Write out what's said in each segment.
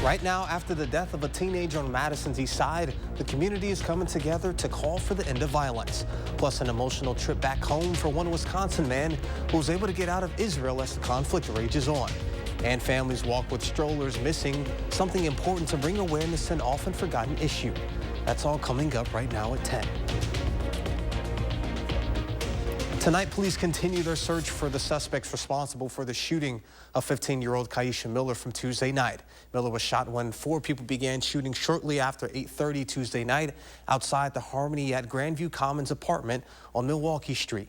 Right now, after the death of a teenager on Madison's east side, the community is coming together to call for the end of violence. Plus, an emotional trip back home for one Wisconsin man who was able to get out of Israel as the conflict rages on. And families walk with strollers missing, something important to bring awareness to an often forgotten issue. That's all coming up right now at 10. Tonight, police continue their search for the suspects responsible for the shooting of 15-year-old Kaisha Miller from Tuesday night. Miller was shot when 4 people began shooting shortly after 8:30 Tuesday night outside the Harmony at Grandview Commons apartment on Milwaukee Street.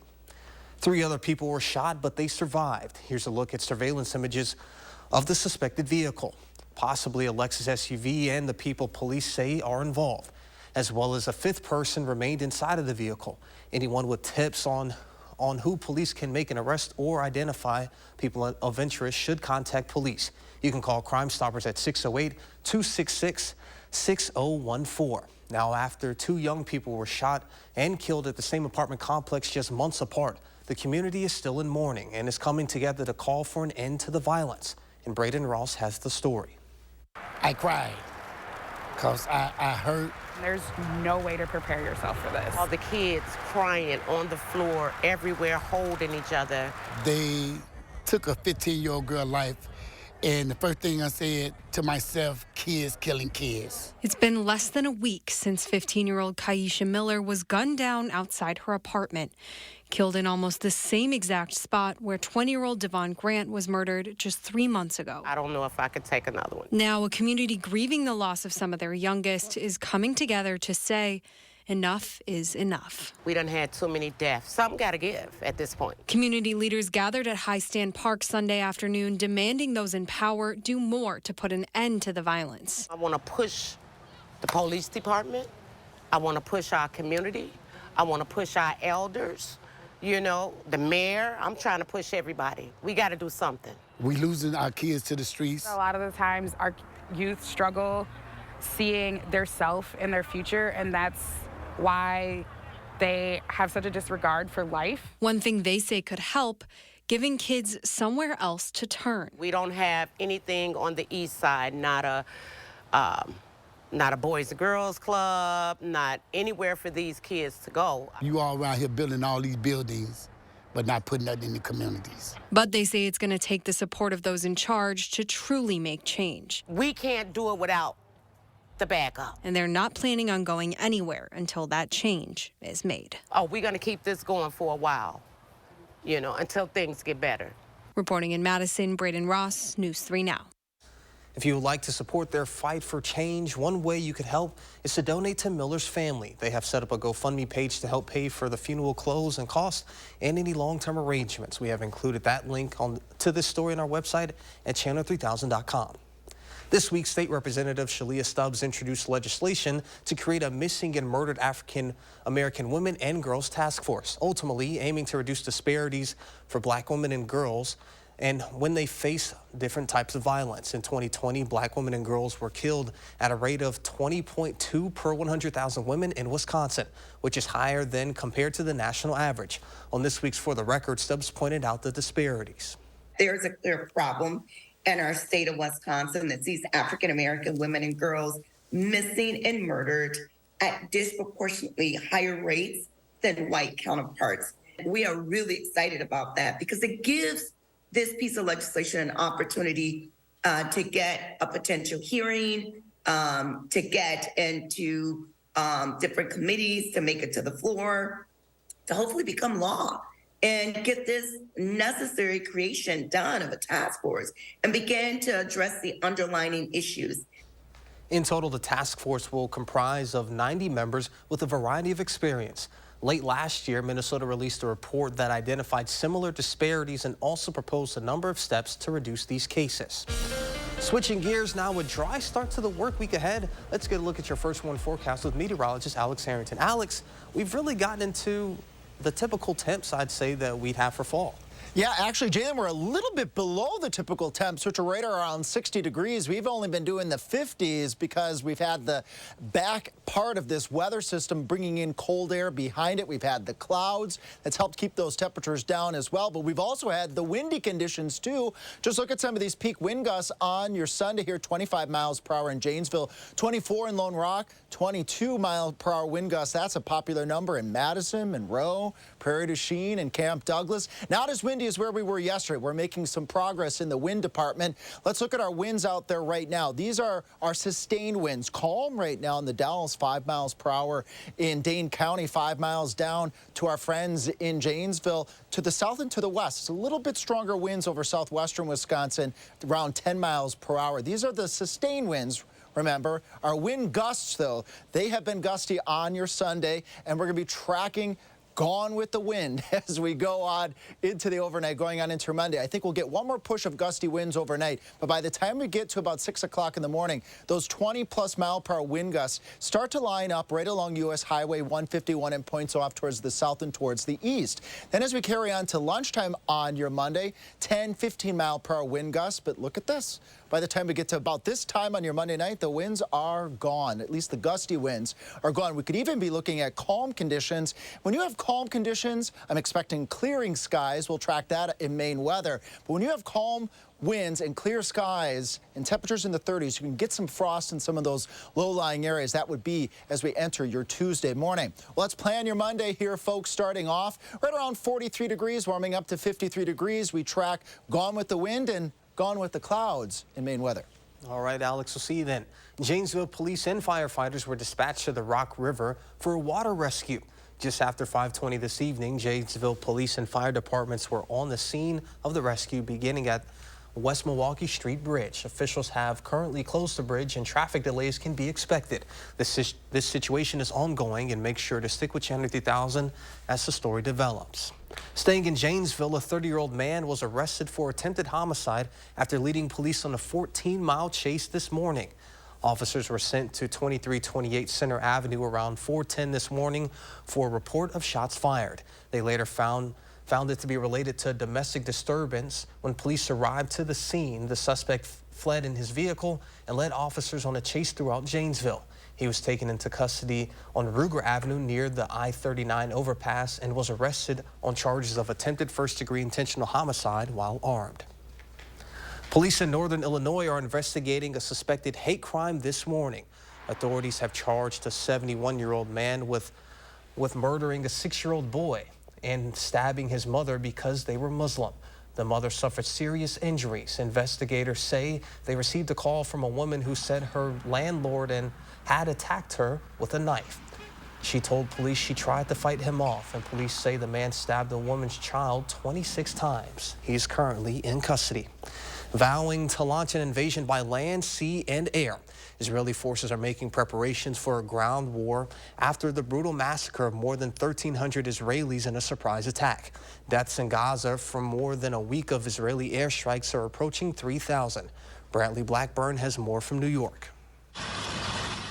3 other people were shot, but they survived. Here's a look at surveillance images of the suspected vehicle, possibly a Lexus SUV, and the people police say are involved, as well as a 5th person remained inside of the vehicle. Anyone with tips on who police can make an arrest or identify people of interest should contact police. You can call Crime Stoppers at 608-266-6014. Now, after 2 young people were shot and killed at the same apartment complex just months apart, the community is still in mourning and is coming together to call for an end to the violence. And Braden Ross has the story. I cried because I hurt. There's no way to prepare yourself for this. All the kids crying on the floor, everywhere, holding each other. They took a 15-year-old girl's life, and the first thing I said to myself, kids killing kids. It's been less than a week since 15-year-old Kaisha Miller was gunned down outside her apartment, killed in almost the same exact spot where 20-year-old Devon Grant was murdered just 3 months ago. I don't know if I could take another one. Now, a community grieving the loss of some of their youngest is coming together to say enough is enough. We done had too many deaths. Something got to give at this point. Community leaders gathered at High Stand Park Sunday afternoon, demanding those in power do more to put an end to the violence. I want to push the police department. I want to push our community. I want to push our elders. You know, the mayor. I'm trying to push everybody. We got to do something. We losing our kids to the streets. A lot of the times our youth struggle seeing their self in their future, and that's why they have such a disregard for life. One thing they say could help, giving kids somewhere else to turn. We don't have anything on the east side, not a Boys and Girls Club, not anywhere for these kids to go. You all around here building all these buildings, but not putting that in the communities. But they say it's going to take the support of those in charge to truly make change. We can't do it without the backup. And they're not planning on going anywhere until that change is made. Oh, we're going to keep this going for a while, you know, until things get better. Reporting in Madison, Braden Ross, News 3 Now. If you would like to support their fight for change, one way you could help is to donate to Miller's family. They have set up a GoFundMe page to help pay for the funeral clothes and costs and any long-term arrangements. We have included that link to this story on our website at channel3000.com. This week, State Representative Shalia Stubbs introduced legislation to create a missing and murdered African American women and girls task force, ultimately aiming to reduce disparities for Black women and girls and when they face different types of violence. In 2020, Black women and girls were killed at a rate of 20.2 per 100,000 women in Wisconsin, which is higher than compared to the national average. On this week's For the Record, Stubbs pointed out the disparities. There's a clear problem in our state of Wisconsin that sees African American women and girls missing and murdered at disproportionately higher rates than white counterparts. We are really excited about that because it gives this piece of legislation an opportunity to get a potential hearing, to get into different committees, to make it to the floor, to hopefully become law and get this necessary creation done of a task force and begin to address the underlying issues. In total, the task force will comprise of 90 members with a variety of experience. Late last year, Minnesota released a report that identified similar disparities and also proposed a number of steps to reduce these cases. Switching gears now, a dry start to the work week ahead. Let's get a look at your first one forecast with meteorologist Alex Harrington. Alex, we've really gotten into the typical temps, I'd say, that we'd have for fall. Yeah, actually, Jalen, we're a little bit below the typical temps, which are right around 60 degrees. We've only been doing the 50s because we've had the back part of this weather system bringing in cold air behind it. We've had the clouds. That's helped keep those temperatures down as well. But we've also had the windy conditions, too. Just look at some of these peak wind gusts on your Sunday here, 25 miles per hour in Janesville, 24 in Lone Rock, 22 mile per hour wind gusts. That's a popular number in Madison, Monroe, Prairie du Chien, and Camp Douglas. Not as windy as where we were yesterday. We're making some progress in the wind department. Let's look at our winds out there right now. These are our sustained winds. Calm right now in the Dalles, 5 miles per hour in Dane County, 5 miles down to our friends in Janesville. To the south and to the west, it's a little bit stronger winds over southwestern Wisconsin, around 10 miles per hour. These are the sustained winds. Remember, our wind gusts, though, they have been gusty on your Sunday, and we're going to be tracking Gone with the wind as we go on into the overnight, going on into Monday. I think we'll get one more push of gusty winds overnight, but by the time we get to about 6 o'clock in the morning, those 20-plus mile per hour wind gusts start to line up right along U.S. Highway 151 and points off towards the south and towards the east. Then as we carry on to lunchtime on your Monday, 10, 15 mile per hour wind gusts, but look at this. By the time we get to about this time on your Monday night, the winds are gone. At least the gusty winds are gone. We could even be looking at calm conditions. When you have calm conditions, I'm expecting clearing skies. We'll track that in Maine weather. But when you have calm winds and clear skies and temperatures in the 30s, you can get some frost in some of those low-lying areas. That would be as we enter your Tuesday morning. Well, let's plan your Monday here, folks, starting off right around 43 degrees, warming up to 53 degrees. We track Gone with the Wind and Gone with the Clouds in Maine weather. All right, Alex, we'll see you then. Janesville police and firefighters were dispatched to the Rock River for a water rescue. Just after 5:20 this evening, Janesville police and fire departments were on the scene of the rescue beginning at West Milwaukee Street Bridge. Officials have currently closed the bridge and traffic delays can be expected. This situation is ongoing, and make sure to stick with Channel 3000 as the story develops. Staying in Janesville, a 30-year-old man was arrested for attempted homicide after leading police on a 14-mile chase this morning. Officers were sent to 2328 Center Avenue around 4:10 this morning for a report of shots fired. They later found it to be related to a domestic disturbance. When police arrived to the scene, the suspect fled in his vehicle and led officers on a chase throughout Janesville. He was taken into custody on Ruger Avenue near the I-39 overpass and was arrested on charges of attempted first-degree intentional homicide while armed. Police in northern Illinois are investigating a suspected hate crime this morning. Authorities have charged a 71-year-old man with murdering a 6-year-old boy and stabbing his mother because they were Muslim. The mother suffered serious injuries. Investigators say they received a call from a woman who said her landlord had attacked her with a knife. She told police she tried to fight him off, and police say the man stabbed the woman's child 26 times. He's currently in custody. Vowing to launch an invasion by land, sea, and air, Israeli forces are making preparations for a ground war after the brutal massacre of more than 1,300 Israelis in a surprise attack. Deaths in Gaza from more than a week of Israeli airstrikes are approaching 3,000. Brantley Blackburn has more from New York.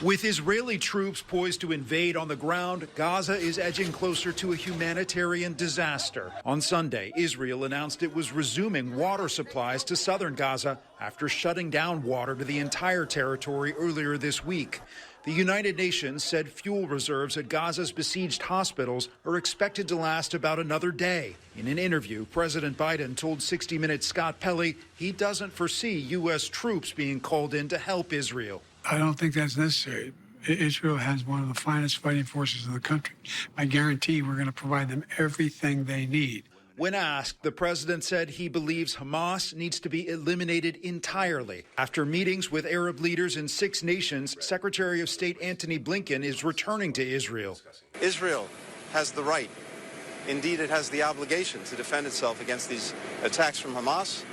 With Israeli troops poised to invade on the ground, Gaza is edging closer to a humanitarian disaster. On Sunday, Israel announced it was resuming water supplies to southern Gaza after shutting down water to the entire territory earlier this week. The United Nations said fuel reserves at Gaza's besieged hospitals are expected to last about another day. In an interview, President Biden told 60 Minutes' Scott Pelley he doesn't foresee U.S. troops being called in to help Israel. I don't think that's necessary. Israel has one of the finest fighting forces in the country. I guarantee we're going to provide them everything they need. When asked, the president said he believes Hamas needs to be eliminated entirely. After meetings with Arab leaders in 6 nations, Secretary of State Antony Blinken is returning to Israel. Israel has the right, indeed it has the obligation to defend itself against these attacks from Hamas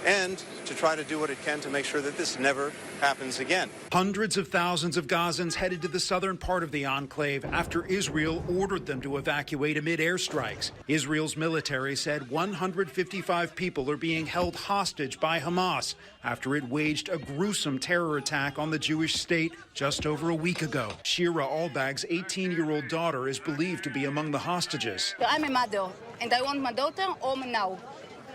and to try to do what it can to make sure that this never happens again. Hundreds of thousands of Gazans headed to the southern part of the enclave after Israel ordered them to evacuate amid airstrikes. Israel's military said 155 people are being held hostage by Hamas after it waged a gruesome terror attack on the Jewish state just over a week ago. Shira Albag's 18-year-old daughter is believed to be among the hostages. I'm a mother, and I want my daughter home now.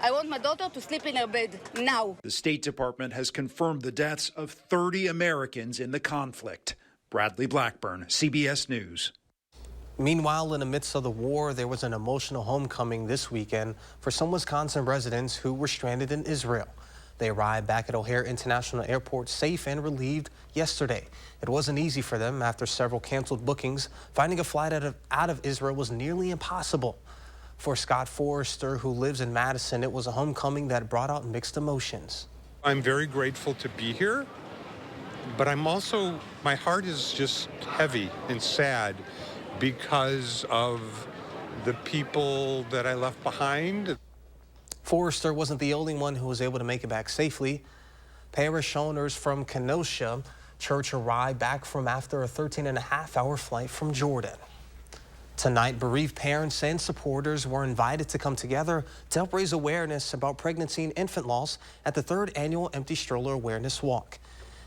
I want my daughter to sleep in her bed now. The State Department has confirmed the deaths of 30 Americans in the conflict. Bradley Blackburn, CBS News. Meanwhile, in the midst of the war, there was an emotional homecoming this weekend for some Wisconsin residents who were stranded in Israel. They arrived back at O'Hare International Airport safe and relieved yesterday. It wasn't easy for them after several canceled bookings. Finding a flight out of Israel was nearly impossible. For Scott Forrester, who lives in Madison, it was a homecoming that brought out mixed emotions. I'm very grateful to be here, but my heart is just heavy and sad because of the people that I left behind. Forrester wasn't the only one who was able to make it back safely. Parish owners from Kenosha Church arrived back from after a 13-and-a-half-hour flight from Jordan. Tonight, bereaved parents and supporters were invited to come together to help raise awareness about pregnancy and infant loss at the 3rd annual Empty Stroller Awareness Walk.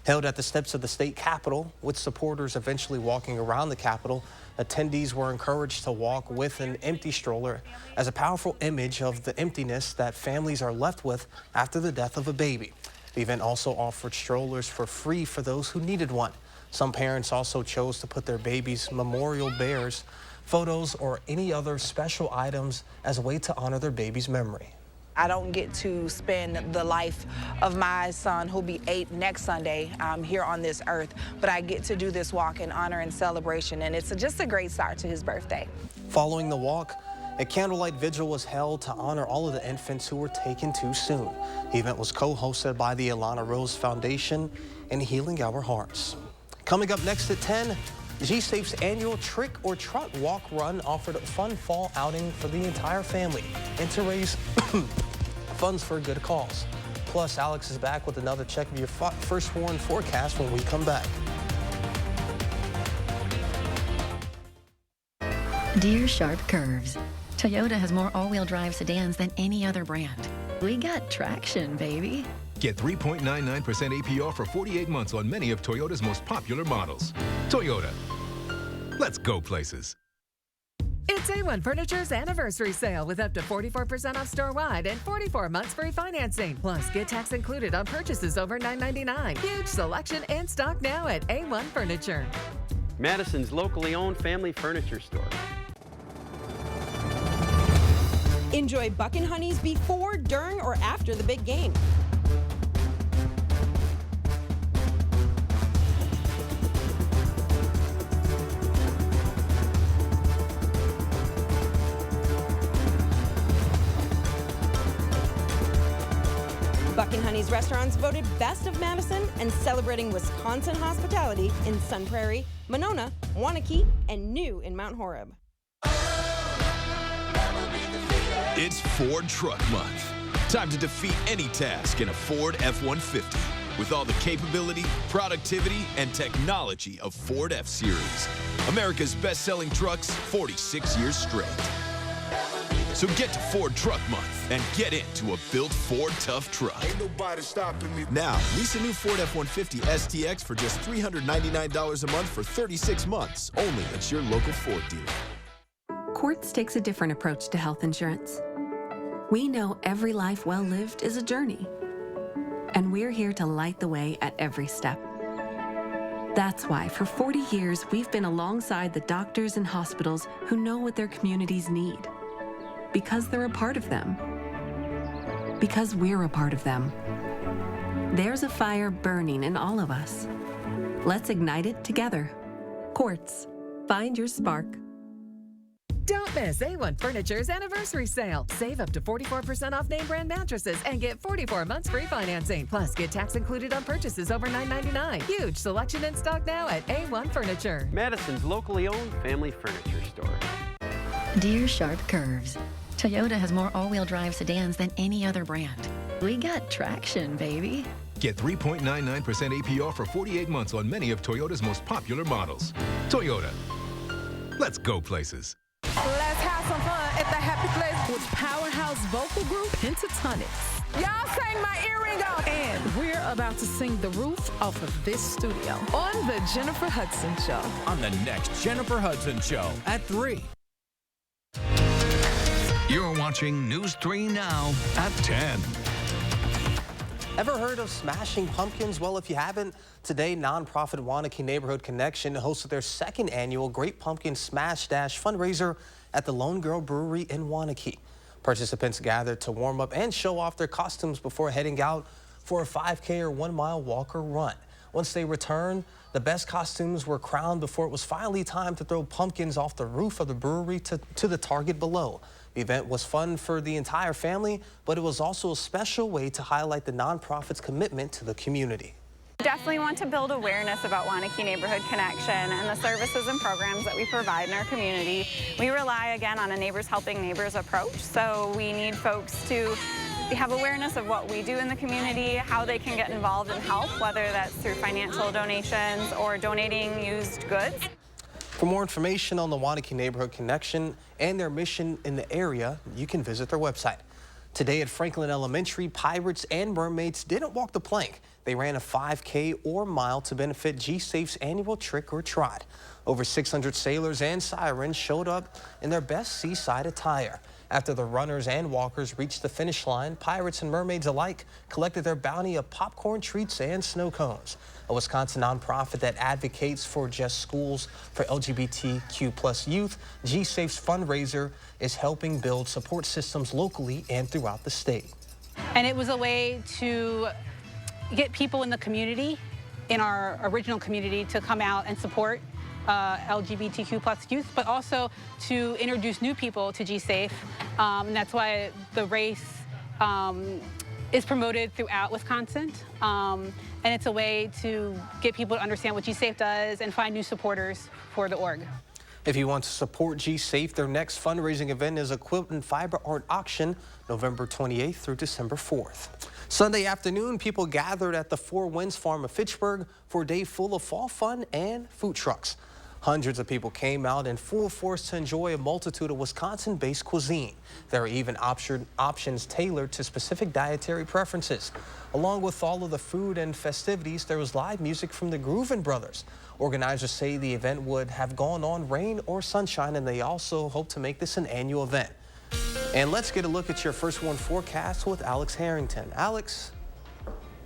Held at the steps of the state capitol, with supporters eventually walking around the capitol, attendees were encouraged to walk with an empty stroller as a powerful image of the emptiness that families are left with after the death of a baby. The event also offered strollers for free for those who needed one. Some parents also chose to put their baby's memorial bears, photos, or any other special items as a way to honor their baby's memory. I don't get to spend the life of my son, who'll be 8 next Sunday, here on this earth, but I get to do this walk in honor and celebration, and it's just a great start to his birthday. Following the walk, a candlelight vigil was held to honor all of the infants who were taken too soon. The event was co-hosted by the Alana Rose Foundation and Healing Our Hearts. Coming up next at 10, G-Safe's annual Trick or Trot Walk Run offered a fun fall outing for the entire family and to raise funds for a good cause. Plus, Alex is back with another check of your first warn forecast when we come back. Dear Sharp Curves, Toyota has more all-wheel drive sedans than any other brand. We got traction, baby. Get 3.99% APR for 48 months on many of Toyota's most popular models. Toyota. Let's go places. It's A1 Furniture's anniversary sale with up to 44% off store-wide and 44 months free financing. Plus, get tax included on purchases over $9.99. Huge selection and stock now at A1 Furniture. Madison's locally owned family furniture store. Enjoy Buck and Honey's before, during, or after the big game. Buck and Honey's restaurants voted Best of Madison and celebrating Wisconsin hospitality in Sun Prairie, Monona, Waunakee, and new in Mount Horeb. It's Ford Truck Month. Time to defeat any task in a Ford F-150 with all the capability, productivity, and technology of Ford F-Series. America's best-selling trucks 46 years straight. So get to Ford Truck Month and get into a built Ford tough truck. Ain't nobody stopping me. Now, lease a new Ford F-150 STX for just $399 a month for 36 months, only at your local Ford dealer. Quartz takes a different approach to health insurance. We know every life well lived is a journey, and we're here to light the way at every step. That's why for 40 years, we've been alongside the doctors and hospitals who know what their communities need. Because they're a part of them. Because we're a part of them. There's a fire burning in all of us. Let's ignite it together. Quartz. Find your spark. Don't miss A1 Furniture's anniversary sale. Save up to 44% off name brand mattresses and get 44 months free financing. Plus, get tax included on purchases over $9.99. Huge selection in stock now at A1 Furniture. Madison's locally owned family furniture store. Dear Sharp Curves, Toyota has more all-wheel drive sedans than any other brand. We got traction, baby. Get 3.99% APR for 48 months on many of Toyota's most popular models. Toyota. Let's go places. Let's have some fun at the happy place with powerhouse vocal group Pentatonics. Y'all sang my earring off. And we're about to sing the roof off of this studio on the Jennifer Hudson Show. On the next Jennifer Hudson Show at 3. You're watching News 3 Now at 10. Ever heard of smashing pumpkins? Well, if you haven't, today nonprofit Wanakee Neighborhood Connection hosted their second annual Great Pumpkin Smash Dash fundraiser at the Lone Girl Brewery in Wanakee. Participants gathered to warm up and show off their costumes before heading out for a 5K or 1 mile walk or run. Once they returned, the best costumes were crowned before it was finally time to throw pumpkins off the roof of the brewery to the target below. The event was fun for the entire family, but it was also a special way to highlight the nonprofit's commitment to the community. Definitely want to build awareness about Wanakee Neighborhood Connection and the services and programs that we provide in our community. We rely again on a neighbors helping neighbors approach, so we need folks to have awareness of what we do in the community, how they can get involved and help, whether that's through financial donations or donating used goods. For more information on the Wanakee Neighborhood Connection and their mission in the area, you can visit their website. Today at Franklin Elementary, Pirates and Mermaids didn't walk the plank. They ran a 5K or mile to benefit G-Safe's annual Trick or Trot. Over 600 sailors and sirens showed up in their best seaside attire. After the runners and walkers reached the finish line, Pirates and Mermaids alike collected their bounty of popcorn treats and snow cones. A Wisconsin nonprofit that advocates for just schools for LGBTQ+ youth, G-Safe's fundraiser is helping build support systems locally and throughout the state. And it was a way to get people in the community, in our original community, to come out and support LGBTQ+ youth, but also to introduce new people to G-Safe. And that's why the race is promoted throughout Wisconsin. And it's a way to get people to understand what G-Safe does and find new supporters for the org. If you want to support G-Safe, their next fundraising event is a quilt and fiber art auction, November 28th through December 4th. Sunday afternoon, people gathered at the Four Winds Farm of Fitchburg for a day full of fall fun and food trucks. Hundreds of people came out in full force to enjoy a multitude of Wisconsin-based cuisine. There are even options tailored to specific dietary preferences. Along with all of the food and festivities, there was live music from the Groovin' Brothers. Organizers say the event would have gone on rain or sunshine, and they also hope to make this an annual event. And let's get a look at your first one forecast with Alex Harrington. Alex?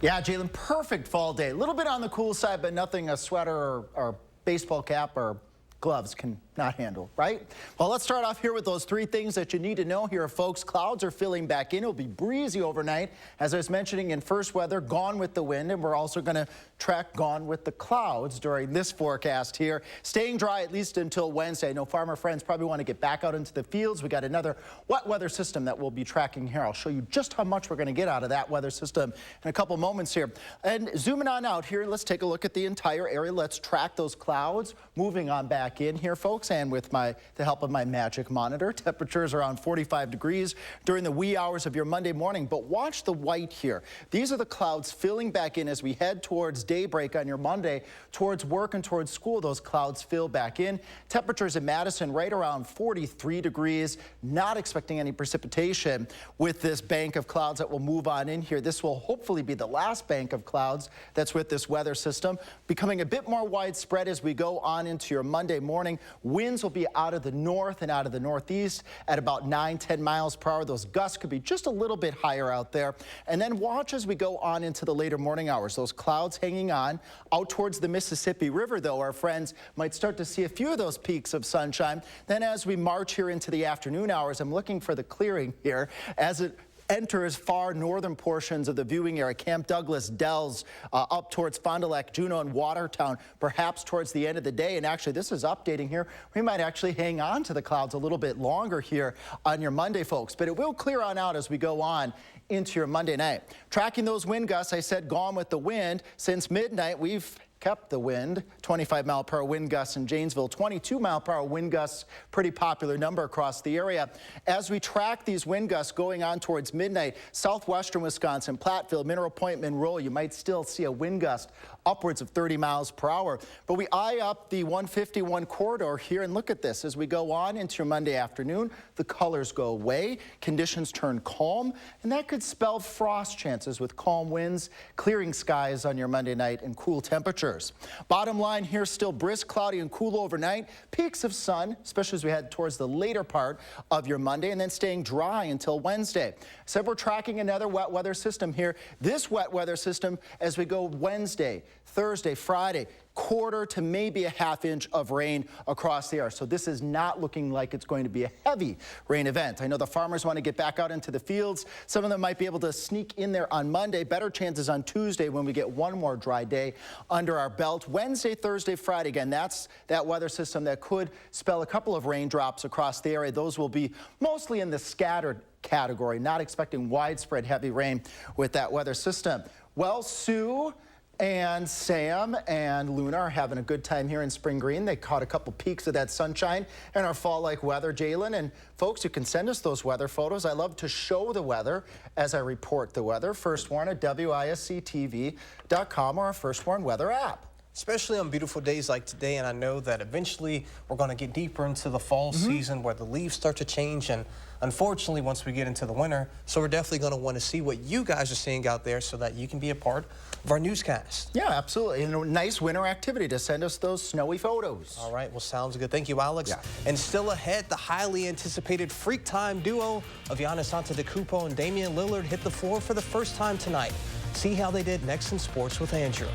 Yeah, Jalen, perfect fall day. A little bit on the cool side, but nothing a sweater or baseball cap or gloves can not handle, right? Well, let's start off here with those three things that you need to know here, folks. Clouds are filling back in. It'll be breezy overnight. As I was mentioning in first weather, gone with the wind, and we're also going to track gone with the clouds during this forecast here. Staying dry at least until Wednesday. I know farmer friends probably want to get back out into the fields. We got another wet weather system that we'll be tracking here. I'll show you just how much we're going to get out of that weather system in a couple moments here. And zooming on out here, let's take a look at the entire area. Let's track those clouds moving on back in here, folks. And with the help of my magic monitor, temperatures around 45 degrees during the wee hours of your Monday morning. But watch the white here. These are the clouds filling back in as we head towards daybreak on your Monday, towards work and towards school. Those clouds fill back in. Temperatures in Madison right around 43 degrees. Not expecting any precipitation with this bank of clouds that will move on in here. This will hopefully be the last bank of clouds that's with this weather system, becoming a bit more widespread as we go on into your Monday morning. Winds will be out of the north and out of the northeast at about 9-10 miles per hour. Those gusts could be just a little bit higher out there. And then watch as we go on into the later morning hours. Those clouds hanging on. Out towards the Mississippi River, though, our friends might start to see a few of those peaks of sunshine. Then as we march here into the afternoon hours, I'm looking for the clearing here as it enters far northern portions of the viewing area, Camp Douglas, Dells, up towards Fond du Lac, Juneau, and Watertown, perhaps towards the end of the day. And actually, this is updating here. We might actually hang on to the clouds a little bit longer here on your Monday, folks. But it will clear on out as we go on into your Monday night. Tracking those wind gusts, I said gone with the wind. Since midnight, we've kept the wind. 25-mile-per-hour wind gusts in Janesville, 22-mile-per-hour wind gusts, pretty popular number across the area. As we track these wind gusts going on towards midnight, southwestern Wisconsin, Platteville, Mineral Point, Monroe, you might still see a wind gust upwards of 30 miles per hour. But we eye up the 151 corridor here, and look at this. As we go on into your Monday afternoon, the colors go away, conditions turn calm, and that could spell frost chances with calm winds, clearing skies on your Monday night, and cool temperatures. temperatures. Bottom line here, still brisk, cloudy, and cool overnight. Peaks of sun, especially as we head towards the later part of your Monday, and then staying dry until Wednesday. So we're tracking another wet weather system here. This wet weather system as we go Wednesday, Thursday, Friday, quarter to maybe a half inch of rain across the area. So this is not looking like it's going to be a heavy rain event. I know the farmers want to get back out into the fields. Some of them might be able to sneak in there on Monday. Better chances on Tuesday when we get one more dry day under our belt. Wednesday, Thursday, Friday, again, that's that weather system that could spell a couple of raindrops across the area. Those will be mostly in the scattered category, not expecting widespread heavy rain with that weather system. Well, Sue and Sam and Luna are having a good time here in Spring Green. They caught a couple peaks of that sunshine and our fall-like weather, Jalen. And folks, you can send us those weather photos. I love to show the weather as I report the weather. First Warn at WISC-TV.com or our First Warn weather app. Especially on beautiful days like today, and I know that eventually we're going to get deeper into the fall season where the leaves start to change, and unfortunately once we get into the winter, so we're definitely going to want to see what you guys are seeing out there so that you can be a part of our newscast. Yeah, absolutely. And a nice winter activity to send us those snowy photos. All right, well, sounds good. Thank you, Alex. Yeah. And still ahead, the highly anticipated freak time duo of Giannis Antetokounmpo and Damian Lillard hit the floor for the first time tonight. See how they did next in Sports with Andrew.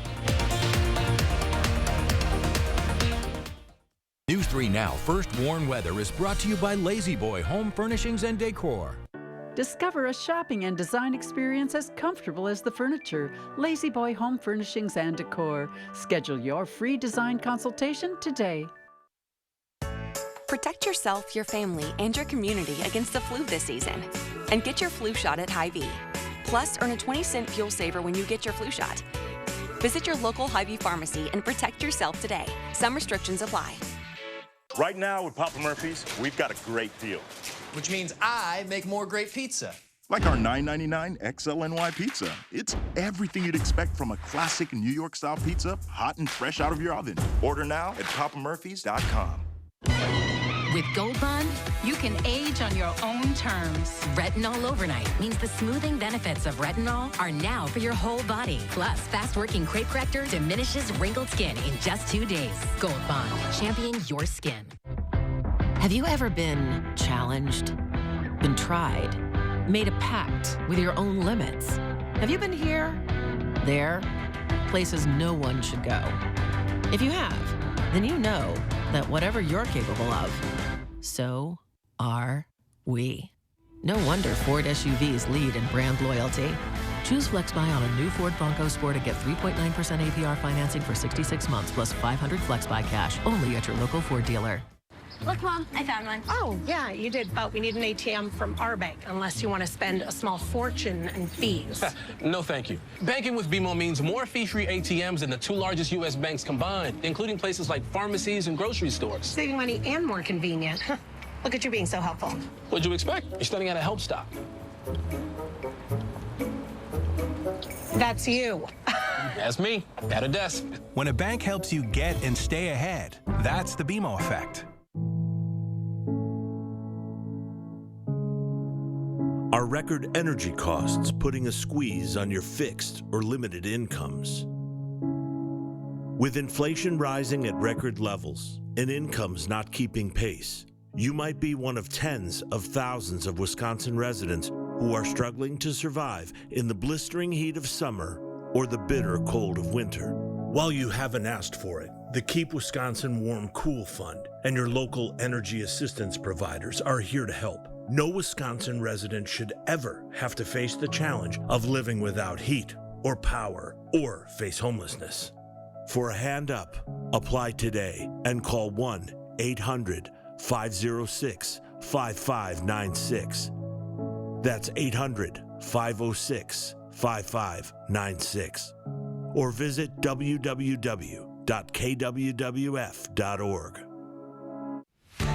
News 3 Now First Warn Weather is brought to you by Lazy Boy Home Furnishings and Decor. Discover a shopping and design experience as comfortable as the furniture. Lazy Boy Home Furnishings and Decor. Schedule your free design consultation today. Protect yourself, your family, and your community against the flu this season. And get your flu shot at Hy-Vee. Plus, earn a 20-cent fuel saver when you get your flu shot. Visit your local Hy-Vee pharmacy and protect yourself today. Some restrictions apply. Right now with Papa Murphy's, we've got a great deal. Which means I make more great pizza. Like our $9.99 XLNY pizza. It's everything you'd expect from a classic New York-style pizza, hot and fresh out of your oven. Order now at papamurphys.com. With Gold Bond, you can age on your own terms. Retinol Overnight means the smoothing benefits of retinol are now for your whole body. Plus, fast-working crepe corrector diminishes wrinkled skin in just 2 days. Gold Bond, championing your skin. Have you ever been challenged, been tried, made a pact with your own limits? Have you been here, there, places no one should go? If you have, then you know that whatever you're capable of, so are we. No wonder Ford SUVs lead in brand loyalty. Choose FlexBuy on a new Ford Bronco Sport and get 3.9% APR financing for 66 months plus $500 FlexBuy cash only at your local Ford dealer. Look, Mom, I found one. Oh, yeah, you did, but we need an ATM from our bank, unless you want to spend a small fortune in fees. No, thank you. Banking with BMO means more fee-free ATMs than the 2 largest U.S. banks combined, including places like pharmacies and grocery stores. Saving money and more convenient. Look at you being so helpful. What'd you expect? You're studying at a help stop. That's you. That's me, at a desk. When a bank helps you get and stay ahead, that's the BMO effect. Are record energy costs putting a squeeze on your fixed or limited incomes? With inflation rising at record levels and incomes not keeping pace, you might be one of tens of thousands of Wisconsin residents who are struggling to survive in the blistering heat of summer or the bitter cold of winter. While you haven't asked for it, the Keep Wisconsin Warm Cool Fund and your local energy assistance providers are here to help. No Wisconsin resident should ever have to face the challenge of living without heat or power or face homelessness. For a hand up, apply today and call 1-800-506-5596. That's 800-506-5596. Or visit www.kwwf.org.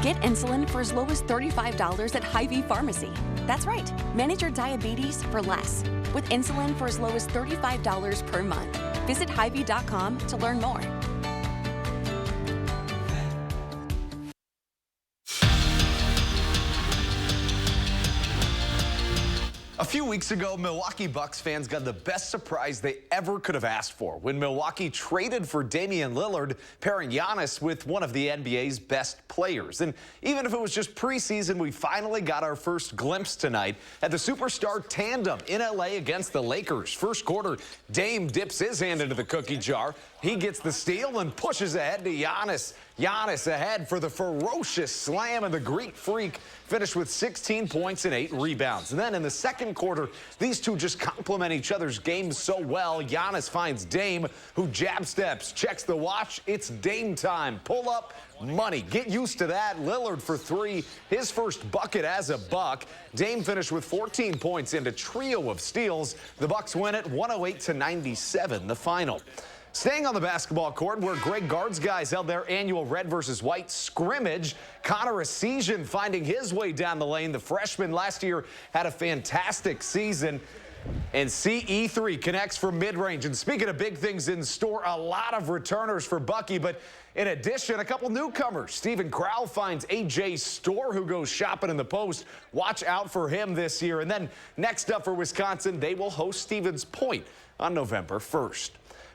Get insulin for as low as $35 at Hy-Vee Pharmacy. That's right. Manage your diabetes for less with insulin for as low as $35 per month. Visit Hy-Vee.com to learn more. A A few weeks ago, Milwaukee Bucks fans got the best surprise they ever could have asked for when Milwaukee traded for Damian Lillard, pairing Giannis with one of the NBA's best players. And even if it was just preseason, we finally got our first glimpse tonight at the superstar tandem in LA against the Lakers. First quarter, Dame dips his hand into the cookie jar. He gets the steal and pushes ahead to Giannis. Giannis ahead for the ferocious slam, and the Greek Freak finished with 16 points and 8 rebounds. And then in the second quarter, these two just complement each other's games so well. Giannis finds Dame, who jab steps, checks the watch. It's Dame time. Pull up, money. Get used to that. Lillard for 3, his first bucket as a Buck. Dame finished with 14 points and a trio of steals. The Bucks win it 108-97, the final. Staying on the basketball court, where Greg Gard's guys held their annual red versus white scrimmage, Connor Essegian finding his way down the lane. The freshman last year had a fantastic season. And CE3 connects from mid-range. And speaking of big things in store, a lot of returners for Bucky. But in addition, a couple newcomers. Stephen Crowell finds A.J. Storr, who goes shopping in the post. Watch out for him this year. And then next up for Wisconsin, they will host Stevens Point on November 1st.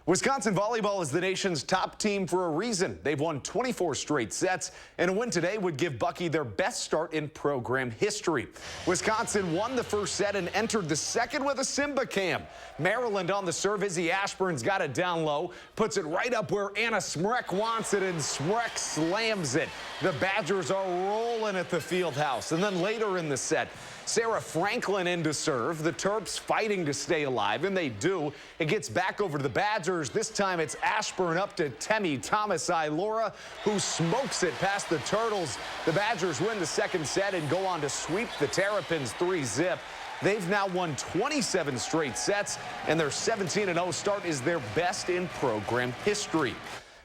Wisconsin volleyball is the nation's top team for a reason. They've won 24 straight sets, and a win today would give Bucky their best start in program history. Wisconsin won the first set and entered the second with a Simba cam. Maryland on the serve. Izzy Ashburn's got it down low, puts it right up where Anna Smrek wants it, and Smrek slams it. The Badgers are rolling at the Fieldhouse. And then later in the set, Sarah Franklin in to serve. The Terps fighting to stay alive, and they do. It gets back over to the Badgers. This time it's Ashburn up to Temi Thomas-Ilora, who smokes it past the Turtles. The Badgers win the second set and go on to sweep the Terrapins 3-zip. They've now won 27 straight sets, and their 17-0 start is their best in program history.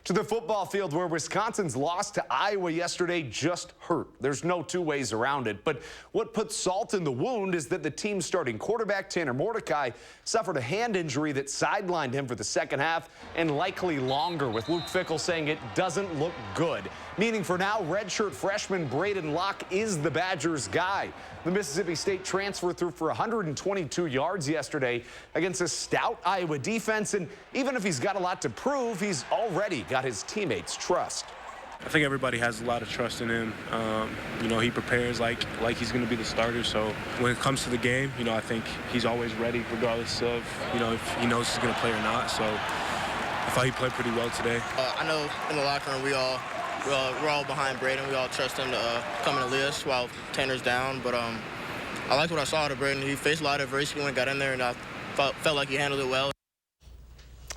To the football field, where Wisconsin's loss to Iowa yesterday just hurt. There's no two ways around it. But what puts salt in the wound is that the team's starting quarterback, Tanner Mordecai, suffered a hand injury that sidelined him for the second half and likely longer, with Luke Fickell saying it doesn't look good. Meaning for now, redshirt freshman Braden Locke is the Badgers' guy. The Mississippi State transfer threw for 122 yards yesterday against a stout Iowa defense. And even if he's got a lot to prove, he's already got his teammates' trust. I think everybody has a lot of trust in him. You know, he prepares like he's going to be the starter. So when it comes to the game, you know, I think he's always ready, regardless of, you know, if he knows he's going to play or not. So I thought he played pretty well today. I know in the locker room we're all behind Braden. We all trust him to come and lead us while Tanner's down. But I liked what I saw out of Braden. He faced a lot of adversity when he got in there, and I felt like he handled it well.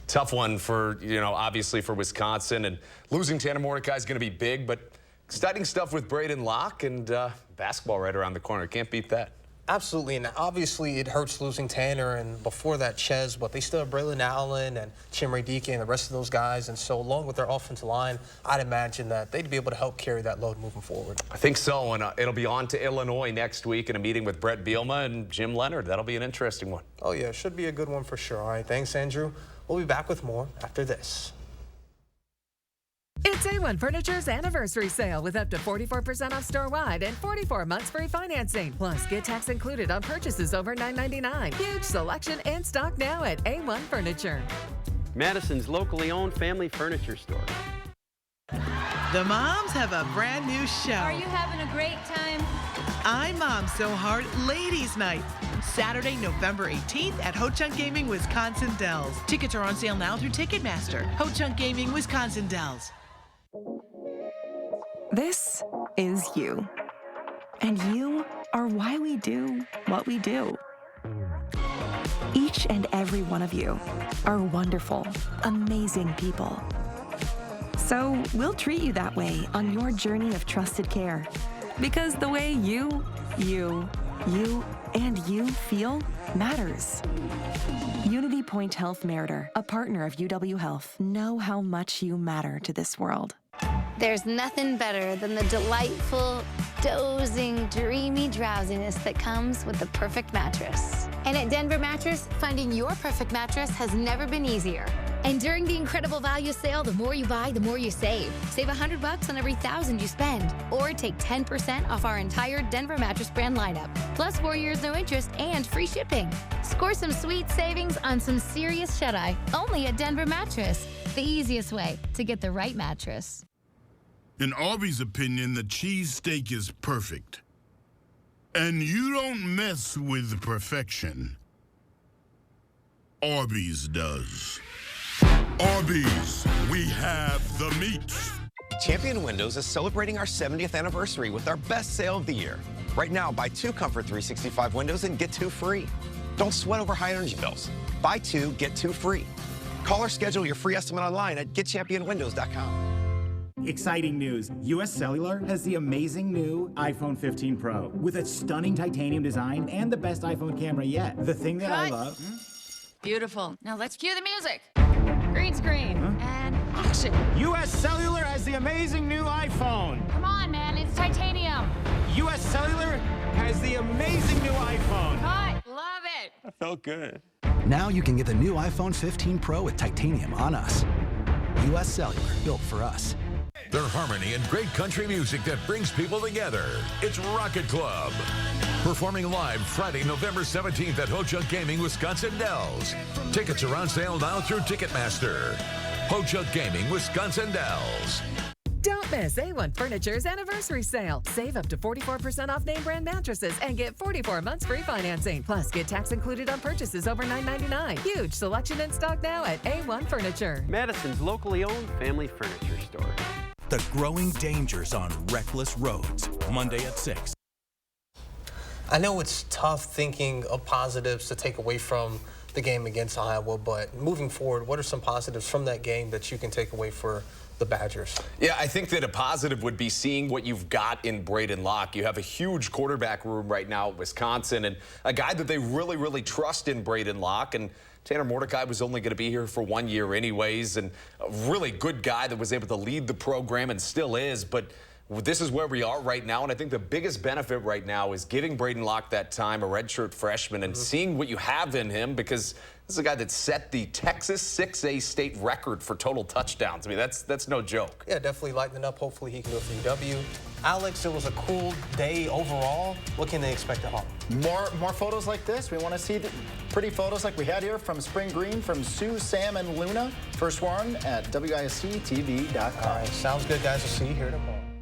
Tough one for, you know, obviously for Wisconsin, and losing Tanner Mordecai is going to be big, but exciting stuff with Braden Locke, and basketball right around the corner. Can't beat that. Absolutely, and obviously it hurts losing Tanner, and before that Ches, but they still have Braylon Allen and Chimere Dike and the rest of those guys, and so along with their offensive line, I'd imagine that they'd be able to help carry that load moving forward. I think so, and it'll be on to Illinois next week in a meeting with Brett Bielema and Jim Leonard. That'll be an interesting one. Oh yeah, it should be a good one for sure. All right, thanks Andrew. We'll be back with more after this. It's A1 Furniture's anniversary sale with up to 44% off store-wide and 44 months free financing. Plus, get tax included on purchases over $9.99. Huge selection in stock now at A1 Furniture. Madison's locally owned family furniture store. The moms have a brand new show. Are you having a great time? I'm Mom So Hard Ladies Night. Saturday, November 18th at Ho Chunk Gaming, Wisconsin Dells. Tickets are on sale now through Ticketmaster. Ho Chunk Gaming, Wisconsin Dells. This is you. And you are why we do what we do. Each and every one of you are wonderful, amazing people. So we'll treat you that way on your journey of trusted care. Because the way you, and you feel matters. Unity Point Health Meritor, a partner of UW Health, know how much you matter to this world. There's nothing better than the delightful, dozing, dreamy drowsiness that comes with the perfect mattress. And at Denver Mattress, finding your perfect mattress has never been easier. And during the incredible value sale, the more you buy, the more you save. Save $100 on every $1,000 you spend. Or take 10% off our entire Denver mattress brand lineup. Plus 4 years no interest and free shipping. Score some sweet savings on some serious shut-eye. Only at Denver Mattress. The easiest way to get the right mattress. In Arby's opinion, the cheesesteak is perfect. And you don't mess with perfection. Arby's does. Arby's, we have the meat. Champion Windows is celebrating our 70th anniversary with our best sale of the year. Right now, buy 2 Comfort 365 windows and get 2 free. Don't sweat over high energy bills. Buy 2, get 2 free. Call or schedule your free estimate online at getchampionwindows.com. Exciting news. US Cellular has the amazing new iPhone 15 Pro with its stunning titanium design and the best iPhone camera yet. The thing that I love... Beautiful. Now let's cue the music. Green screen. And action. US Cellular has the amazing new iPhone. Come on, man. It's titanium. US Cellular has the amazing new iPhone. Cut. Love it. That felt good. Now you can get the new iPhone 15 Pro with titanium on us. US Cellular, built for us. Their harmony and great country music that brings people together. It's Rocket Club. Performing live Friday, November 17th at Ho Chunk Gaming, Wisconsin Dells. Tickets are on sale now through Ticketmaster. Ho Chunk Gaming, Wisconsin Dells. Don't miss A1 Furniture's anniversary sale. Save up to 44% off name brand mattresses and get 44 months free financing. Plus, get tax included on purchases over $9.99. Huge selection in stock now at A1 Furniture. Madison's locally owned family furniture store. The growing dangers on reckless roads. Monday at 6. I know it's tough thinking of positives to take away from the game against Iowa, but moving forward, what are some positives from that game that you can take away for the Badgers? Yeah, I think that a positive would be seeing what you've got in Braden Locke. You have a huge quarterback room right now at Wisconsin, and a guy that they really, really trust in Braden Locke. And Tanner Mordecai was only going to be here for 1 year anyways, and a really good guy that was able to lead the program and still is. But this is where we are right now, and I think the biggest benefit right now is giving Braden Locke that time, a redshirt freshman, and seeing what you have in him, because this is a guy that set the Texas 6A state record for total touchdowns. I mean, that's no joke. Yeah, definitely lighten up. Hopefully he can do it for UW. Alex, it was a cool day overall. What can they expect at home? More photos like this. We want to see the pretty photos like we had here from Spring Green, from Sue, Sam, and Luna. First one at WISC-TV.com. All right, sounds good, guys. We'll see you here tomorrow.